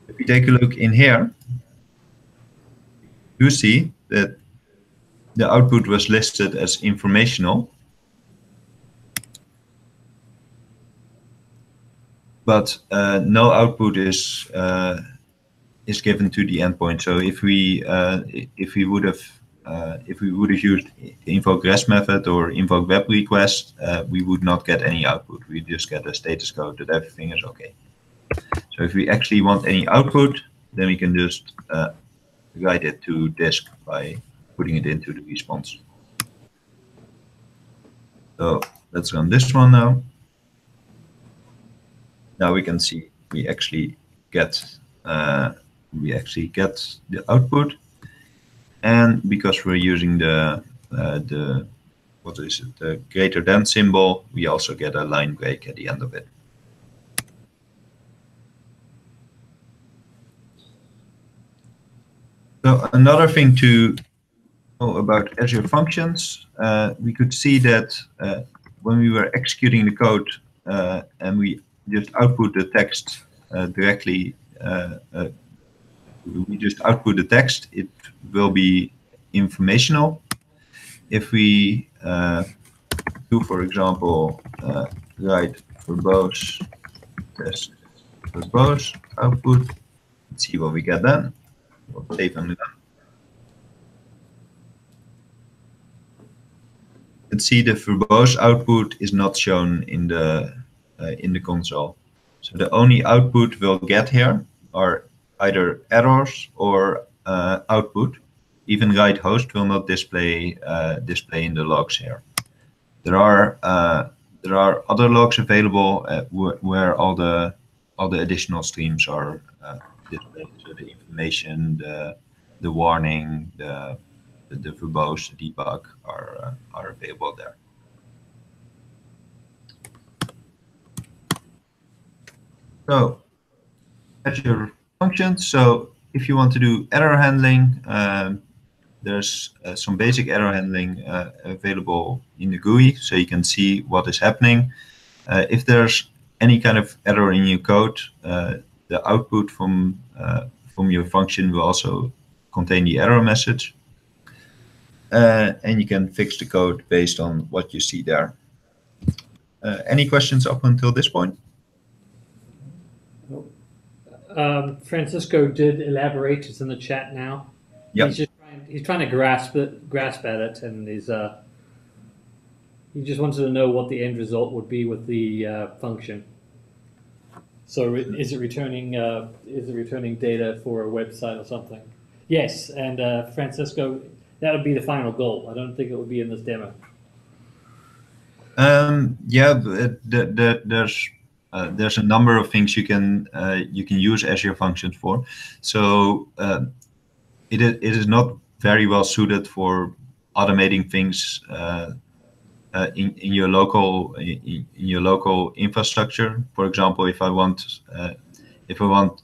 If we take a look in here, you see that the output was listed as informational, but no output is given to the endpoint. So if we would have used invoke REST method or invoke web request, we would not get any output. We just get a status code that everything is okay. So if we actually want any output, then we can just write it to disk by putting it into the response. So let's run this one now. Now we can see we actually get the output, and because we're using the greater than symbol, we also get a line break at the end of it. So another thing to know about Azure Functions, we could see that when we were executing the code and we just output the text directly, we just output the text, it will be informational. if we do, for example, write verbose test verbose output, let's see what we get then. We'll save and run. Let's see, the verbose output is not shown in the console. So the only output we'll get here are either errors or output. Even write host will not display in the logs here. There are other logs available where all the additional streams are displayed. So the information, the warning, the verbose, the debug are available there. So Azure Functions. So if you want to do error handling, there's some basic error handling available in the GUI, so you can see what is happening. If there's any kind of error in your code, the output from your function will also contain the error message. And you can fix the code based on what you see there. Any questions up until this point? Francisco did elaborate. It's in the chat now. Yep. He's trying to grasp at it, and he just wanted to know what the end result would be with the function. So is it returning data for a website or something? Yes, and Francisco, that would be the final goal. I don't think it would be in this demo. Yeah, there's a number of things you can use Azure Functions for. So it is not very well suited for automating things in your local infrastructure. For example, if I want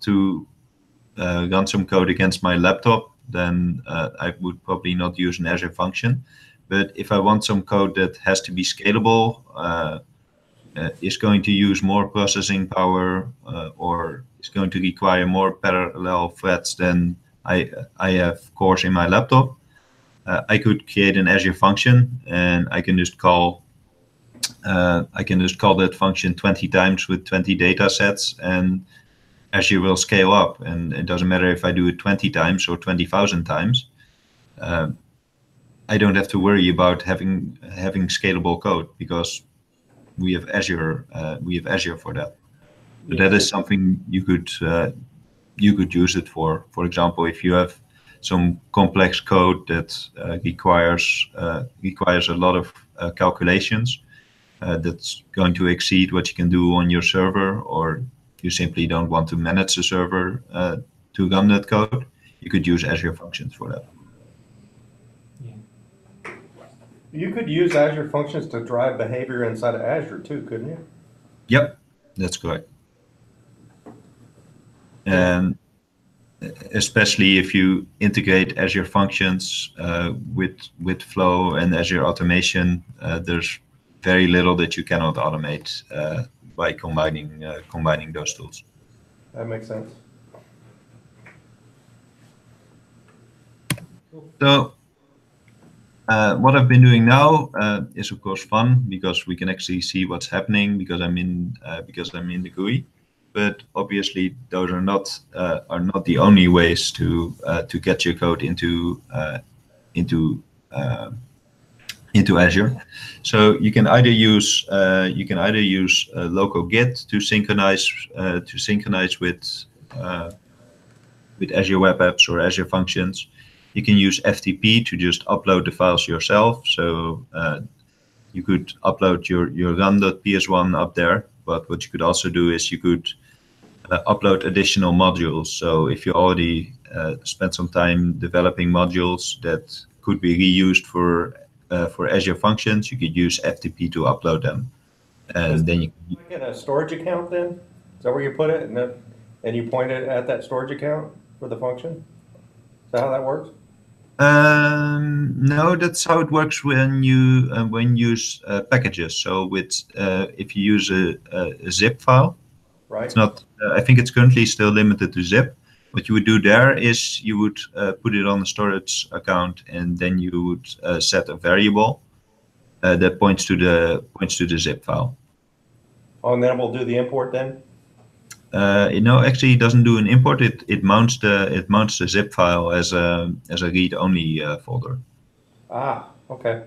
to run some code against my laptop, then I would probably not use an Azure function. But if I want some code that has to be scalable, is going to use more processing power, or is going to require more parallel threads than I have cores in my laptop, I could create an Azure function, and I can just call that function 20 times with 20 data sets, and Azure will scale up. And it doesn't matter if I do it 20 times or 20,000 times. I don't have to worry about having scalable code, because we have Azure. We have Azure for that. So that is something you could use it for. For example, if you have some complex code that requires a lot of calculations, that's going to exceed what you can do on your server, or you simply don't want to manage the server to run that code, you could use Azure Functions for that. You could use Azure Functions to drive behavior inside of Azure too, couldn't you? Yep, that's correct. And especially if you integrate Azure Functions with Flow and Azure Automation, there's very little that you cannot automate by combining those tools. That makes sense. So what I've been doing now is of course fun, because we can actually see what's happening because I'm in the GUI. But obviously those are not the only ways to get your code into Azure. So you can either use local Git to synchronize with Azure Web Apps or Azure Functions. You can use FTP to just upload the files yourself. So you could upload your run.ps1 up there. But what you could also do is you could upload additional modules. So if you already spent some time developing modules that could be reused for Azure Functions, you could use FTP to upload them. And then you can get a storage account then? Is that where you put it? And you point it at that storage account for the function? Is that how that works? No, that's how it works when you use packages. So if you use a zip file, right? It's not. I think it's currently still limited to zip. What you would do there is you would put it on the storage account, and then you would set a variable that points to the zip file. Oh, and then we'll do the import then? No, actually, it doesn't do an import. It mounts the zip file as a read-only folder. Ah, okay.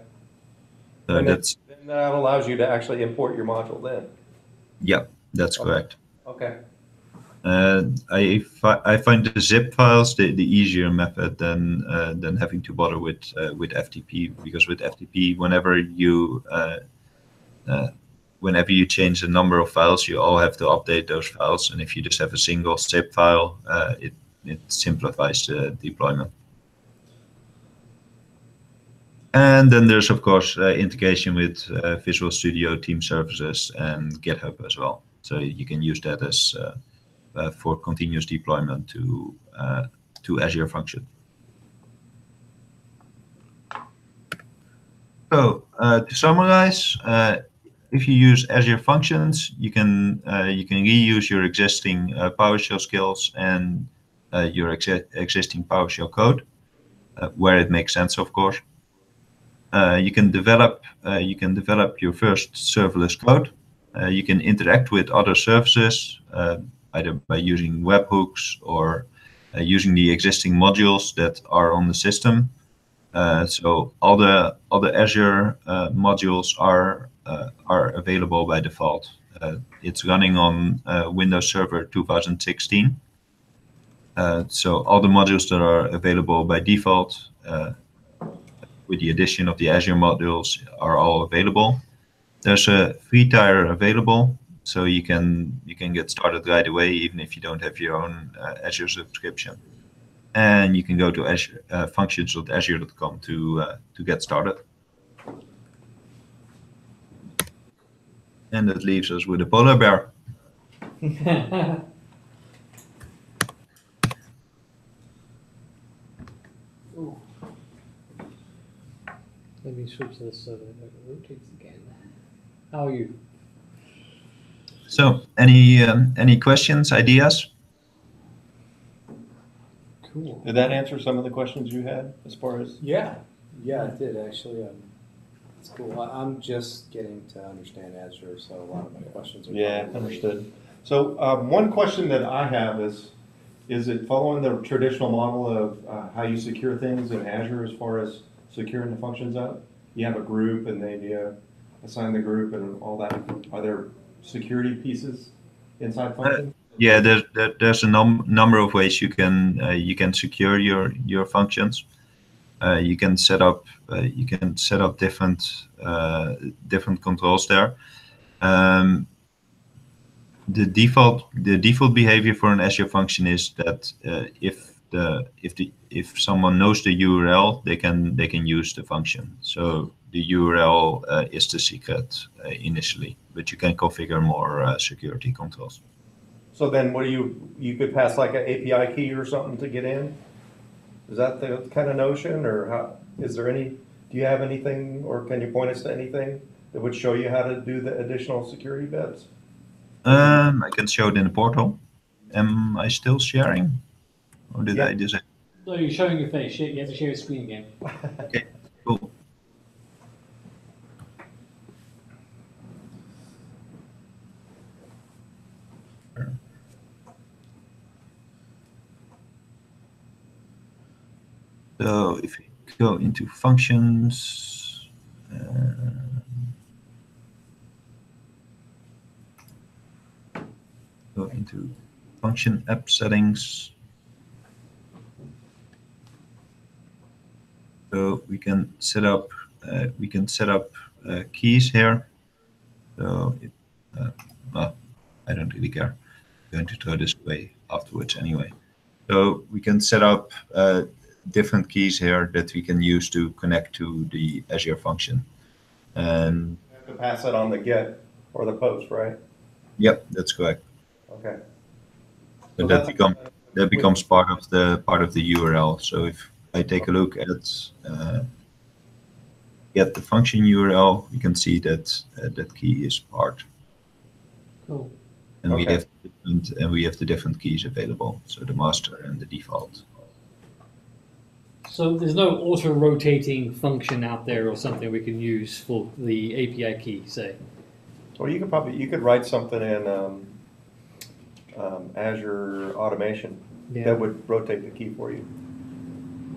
So And that's then that allows you to actually import your module then? yeah, that's correct. Okay. I find the zip files the easier method than having to bother with FTP, because with FTP, whenever you change the number of files, you all have to update those files, and if you just have a single zip file, it simplifies the deployment. And then there's of course integration with Visual Studio, Team Services, and GitHub as well. So you can use that as for continuous deployment to Azure Function. So to summarize, if you use Azure Functions, you can reuse your existing PowerShell skills and your existing PowerShell code, where it makes sense, of course. You can develop your first serverless code. You can interact with other services, either by using webhooks or using the existing modules that are on the system. So all the Azure modules are available by default. It's running on Windows Server 2016. So all the modules that are available by default, with the addition of the Azure modules, are all available. There's a free tier available, so you can get started right away, even if you don't have your own Azure subscription. And you can go to Azure, functions.azure.com to get started. And that leaves us with a polar bear. Ooh. Let me switch this so that it rotates again. How are you? So, any questions, ideas? Cool. Did that answer some of the questions you had as far as? Yeah, it did actually. It's cool. I'm just getting to understand Azure, so a lot of my questions are. Yeah, understood. So one question that I have is it following the traditional model of how you secure things in Azure as far as securing the functions up? You have a group and then you assign the group and all that. Are there security pieces inside functions? Yeah, there's a number of ways you can secure your functions. You can set up different controls there. The default behavior for an Azure function is that if someone knows the URL, they can use the function. So the URL is the secret initially, but you can configure more security controls. So then what do you could pass like an API key or something to get in? Is that the kind of notion, or how, do you have anything, or can you point us to anything that would show you how to do the additional security bits? I can show it in the portal. Am I still sharing? Or did I just... No, you're showing your face. You have to share your screen again. Okay, cool. So if we go into functions, go into function app settings. So we can set up keys here. So well, I don't really care. I'm going to throw this away afterwards anyway. So we can set up different keys here that we can use to connect to the Azure function. And You have to pass it on the get or the post, right? Yep, that's correct. Okay. So that becomes part of the URL. So if I take a look at get the function URL, you can see that that key is part. Cool. and Okay. we have the different keys available. So the master and the default. So there's no auto-rotating function out there or something we can use for the API key, say. Or you could write something in Azure Automation that would rotate the key for you.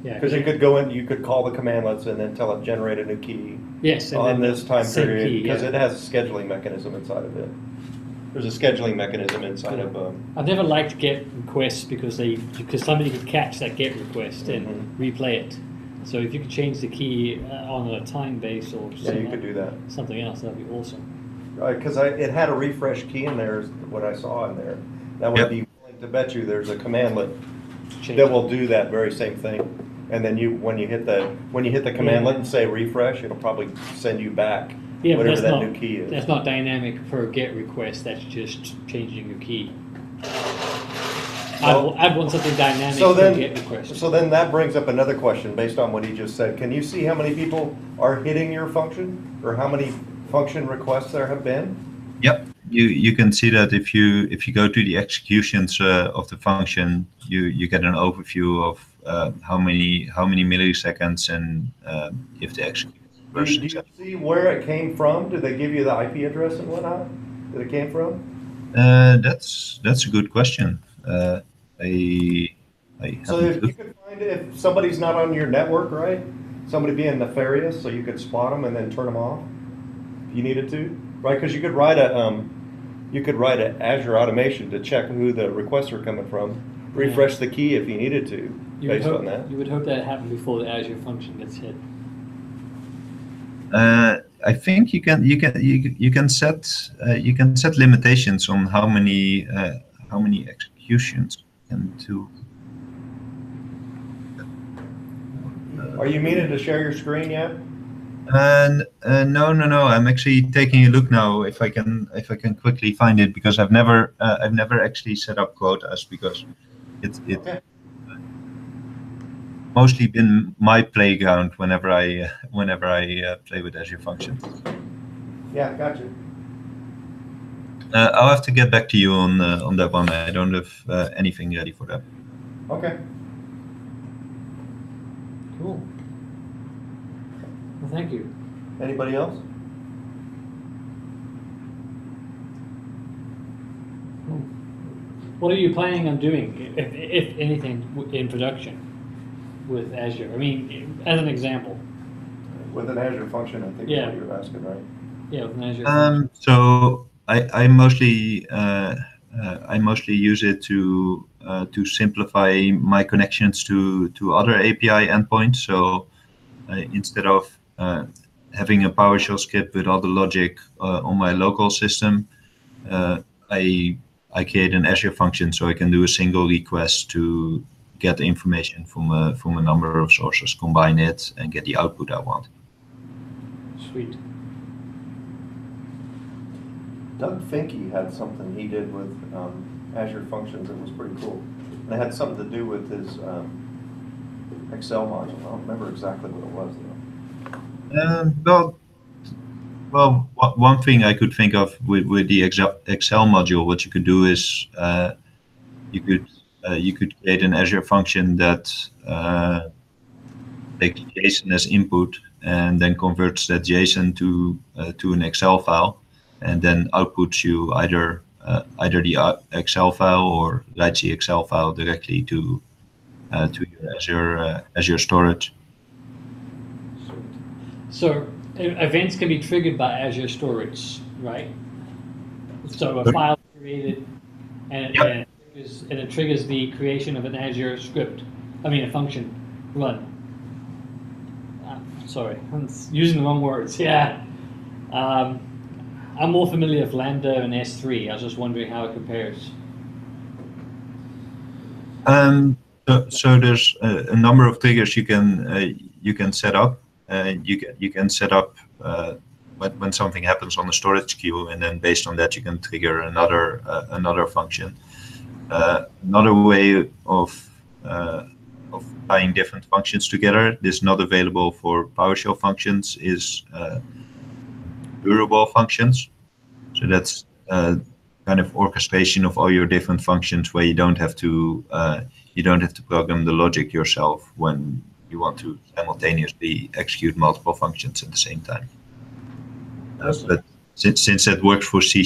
Yeah. Because you could go in, you could call the commandlets and then tell it generate a new key Yes. And on then this time same period, key, because yeah. it has a scheduling mechanism inside of it. There's a scheduling mechanism inside of. I've never liked GET requests because somebody could catch that GET request and replay it. So if you could change the key on a time base or Yeah, you could do that. something else, that'd be awesome. Right, because it had a refresh key in there, is what I saw in there. That would Yep. be willing to bet you there's a commandlet Change that it. will do that very same thing. And then when you hit the commandlet and say refresh, it'll probably send you back Yeah, but whatever that's that not, new key is. That's not dynamic per GET request. That's just changing your key. I'd want something dynamic per GET request. So then that brings up another question based on what he just said. Can you see how many people are hitting your function, or how many function requests there have been? Yep, you can see that if you go to the executions of the function, you get an overview of how many milliseconds and if the execution Do was you successful. see where it came from? Did they give you the IP address and whatnot that it came from? That's a good question. I So haven't if you looked. could find if somebody's not on your network, right? Somebody being nefarious, so you could spot them and then turn them off if you needed to, right? Because you could write a Azure automation to check who the requests are coming from, refresh the key if you needed to, based on that. You would hope that happened before the Azure function gets hit. I think you can set limitations on how many executions you can do. Are you meaning to share your screen yet? No. I'm actually taking a look now if I can quickly find it, because I've never actually set up quotas, because it's Okay. mostly been my playground whenever I play with Azure Functions. Yeah, gotcha. I'll have to get back to you on that one. I don't have anything ready for that. Okay. Cool. Well, thank you. Anybody else? What are you planning on doing, if anything, in production with Azure? I mean, as an example. With an Azure function, I think Yeah. is what you're asking, right? Yeah, with an Azure function. So I mostly use it to simplify my connections to other API endpoints. So instead of having a PowerShell script with all the logic on my local system, I create an Azure function so I can do a single request to get the information from a number of sources, combine it, and get the output I want. Sweet. Doug Finke had something he did with Azure Functions that was pretty cool. And it had something to do with his Excel module. I don't remember exactly what it was, though. Well, one thing I could think of with the Excel module, what you could do is you could create an Azure function that takes JSON as input and then converts that JSON to an Excel file, and then outputs you either the Excel file or writes the Excel file directly to your Azure storage. So events can be triggered by Azure storage, right? So a file is created and it triggers the creation of an Azure script. I mean a function run. Sorry, I'm using the wrong words. Yeah. I'm more familiar with Lambda and S3. I was just wondering how it compares. So there's a number of triggers you can set up. You can set up when something happens on the storage queue, and then based on that you can trigger another function. Another way of tying different functions together, this is not available for PowerShell functions, is durable functions. So that's kind of orchestration of all your different functions, where you don't have to program the logic yourself when you want to simultaneously execute multiple functions at the same time. But since that works for C#,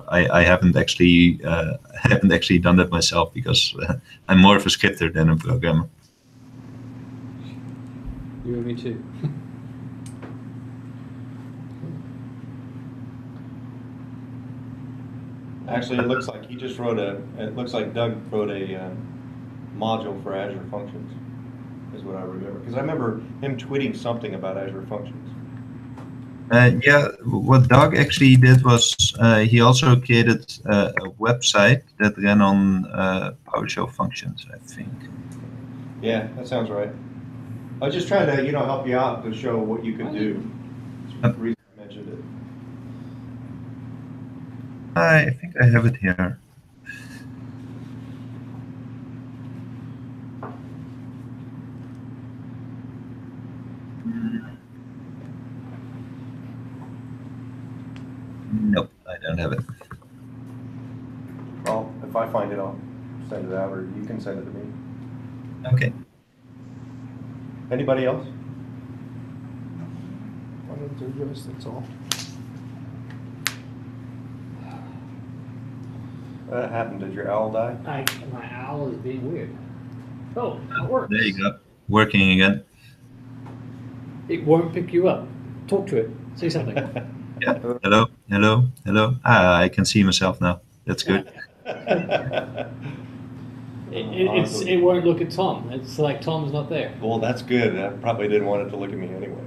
I haven't actually done that myself, because I'm more of a scripter than a programmer. You and me too. Actually, it looks like he just wrote it looks like Doug wrote a module for Azure Functions, is what I remember. Because I remember him tweeting something about Azure Functions. Yeah, what Doug actually did was he also created a website that ran on PowerShell Functions, I think. Yeah, that sounds right. I was just trying to, help you out to show what you could do. That's the reason I mentioned it. I think I have it here. Nope, I don't have it. Well, if I find it, I'll send it out, or you can send it to me. Okay. Anybody else? That's all. What happened? Did your owl die? My owl is being weird. Oh, it works. There you go. Working again. It won't pick you up. Talk to it. Say something. Yeah. Hello, hello, hello. I can see myself now. That's good. It won't look at Tom. It's like Tom's not there. Well, that's good. I probably didn't want it to look at me anyway.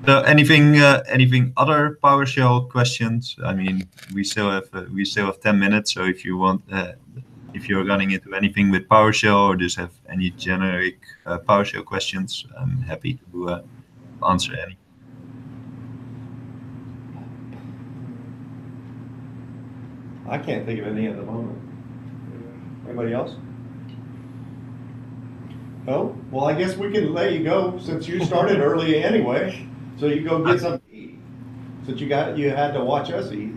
So anything other PowerShell questions? I mean, we still have 10 minutes. So if you want, if you're running into anything with PowerShell or just have any generic PowerShell questions, I'm happy to answer any. I can't think of any at the moment. Anybody else? Oh, well, I guess we can let you go since you started early anyway. So you go get something to eat. Since you had to watch us eat.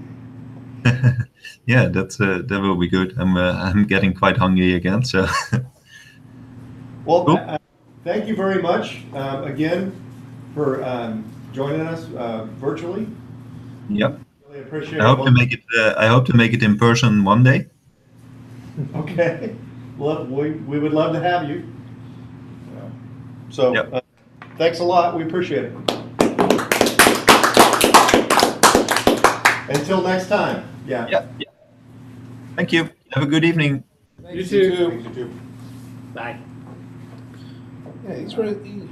Yeah, that will be good. I'm getting quite hungry again. So. Well, cool. Thank you very much again for joining us virtually. Yep. Really appreciate it. I hope to make it in person one day. Okay. We would love to have you. So yep. Thanks a lot. We appreciate it. Until next time. Yeah. Yeah. Thank you. Have a good evening. You too. You too. Bye. Yeah, he's ready.